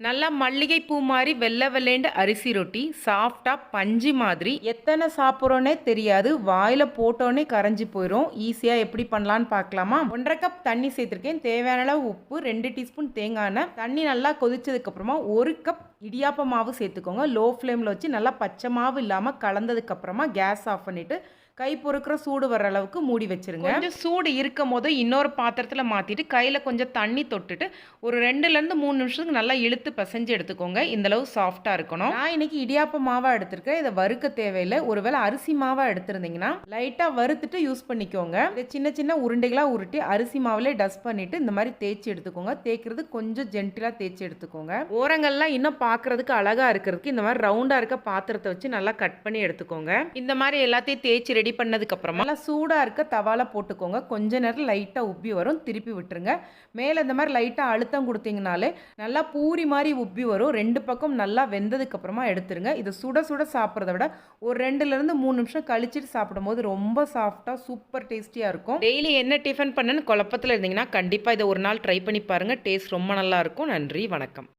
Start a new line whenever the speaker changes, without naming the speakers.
நல்லா மல்லிகை பூ மாரி வெள்ளை வெள்ளேண்டு அரிசி ரொட்டி சாஃப்டா பஞ்சு மாதிரி எத்தனை சாப்பிட்றோன்னே தெரியாது. வாயில போட்டோன்னே கரைஞ்சி போயிடும். ஈஸியாக எப்படி பண்ணலான்னு பார்க்கலாமா? 1.5 கப் தண்ணி சேர்த்துருக்கேன். தேவையான அளவு உப்பு, 2 டீஸ்பூன் தேங்காய் எண்ணெய். தண்ணி நல்லா கொதிச்சதுக்கப்புறமா 1 கப் இடியாப்ப மாவு சேர்த்துக்கோங்க. லோ ஃப்ளேமில் வச்சு நல்லா பச்சை மாவு இல்லாமல் கலந்ததுக்கப்புறமா கேஸ் ஆஃப் பண்ணிவிட்டு கை பொறுக்கிற சூடு வர அளவுக்கு மூடி வச்சிருங்க. கொஞ்சம் சூடு இருக்கும் போது இன்னொரு பாத்திரத்தில் மாற்றிட்டு கையில் கொஞ்சம் தண்ணி தொட்டுட்டு ஒரு 2லேருந்து 3 நிமிஷத்துக்கு நல்லா இழுத்து பிசைஞ்சு எடுத்துக்கோங்க. இந்தளவு சாஃப்டாக இருக்கணும். நான் இன்னைக்கு இடியாப்ப மாவாக எடுத்திருக்கேன். இதை வறுக்க தேவையில்லை. ஒருவேளை அரிசி மாவாக எடுத்திருந்தீங்கன்னா லைட்டாக வறுத்துட்டு யூஸ் பண்ணிக்கோங்க. இதை சின்ன சின்ன உருண்டைகளாக உருட்டி அரிசி மாவுலே டஸ்ட் பண்ணிட்டு இந்த மாதிரி தேய்ச்சி எடுத்துக்கோங்க. தேய்க்கிறது கொஞ்சம் ஜென்டிலாக தேய்ச்சி எடுத்துக்கோங்க. ஓரங்கள்லாம் இன்னும் பார்க்கறதுக்கு அழகாக இருக்கிறதுக்கு இந்த மாதிரி ரவுண்டாக இருக்க பாத்திரத்தை வச்சு நல்லா கட் பண்ணி எடுத்துக்கோங்க. இந்த மாதிரி எல்லாத்தையும் தேய்ச்சி ரெடி பண்ணதுக்கு அப்புறமா நல்லா சூடா இருக்க தவால போட்டுக்கோங்க. கொஞ்ச நேரம் லைட்டா உப்பி வரும். திருப்பி விட்டுருங்க. மேல இந்த மாதிரி லைட்டா அழுத்தம் கொடுத்தீங்கனாலே நல்லா பூரி மாதிரி உப்பி வரும். 2 பக்கம் நல்லா வெந்ததுக்கு அப்புறமா எடுத்துருங்க. இதை சுட சுட சாப்பிட்றத விட ஒரு 2லேருந்து 3 நிமிஷம் கழிச்சிட்டு சாப்பிடும்போது ரொம்ப சாஃப்டா சூப்பர் டேஸ்டியா இருக்கும். டெய்லி என்ன டிஃபன் பண்ணன்னு குழப்பத்தில் இருந்தீங்கன்னா கண்டிப்பா இதை ஒரு நாள் ட்ரை பண்ணி பாருங்க. டேஸ்ட் ரொம்ப நல்லா இருக்கும். நன்றி, வணக்கம்.